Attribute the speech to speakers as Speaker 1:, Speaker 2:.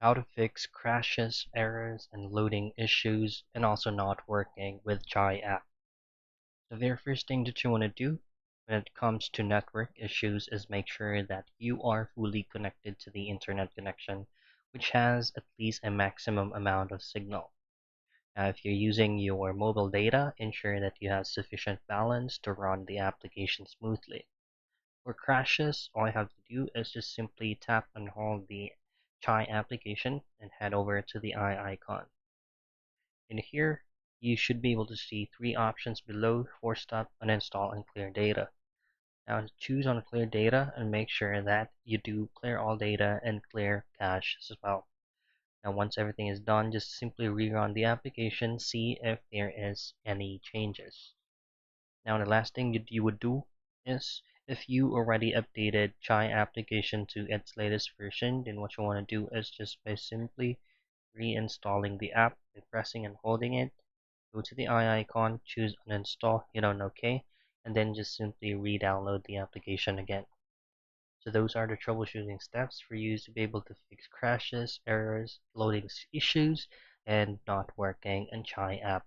Speaker 1: how to fix crashes, errors, and loading issues, and also not working with Chai app. The very first thing that you want to do when it comes to network issues is make sure that you are fully connected to the internet connection, which has at least a maximum amount of signal. Now, if you're using your mobile data, ensure that you have sufficient balance to run the application smoothly. For crashes, all I have to do is just simply tap and hold the Chai application and head over to the eye icon. In here, you should be able to see three options below: force stop, uninstall, and clear data. Now choose on clear data and make sure that you do clear all data and clear cache as well. Now once everything is done, just simply rerun the application, see if there is any changes. Now the last thing you would do is, if you already updated Chai application to its latest version, then what you want to do is just by simply reinstalling the app by pressing and holding it. Go to the eye icon, choose uninstall, hit on OK, and then just simply re-download the application again. So those are the troubleshooting steps for you to be able to fix crashes, errors, loading issues, and not working in Chai app.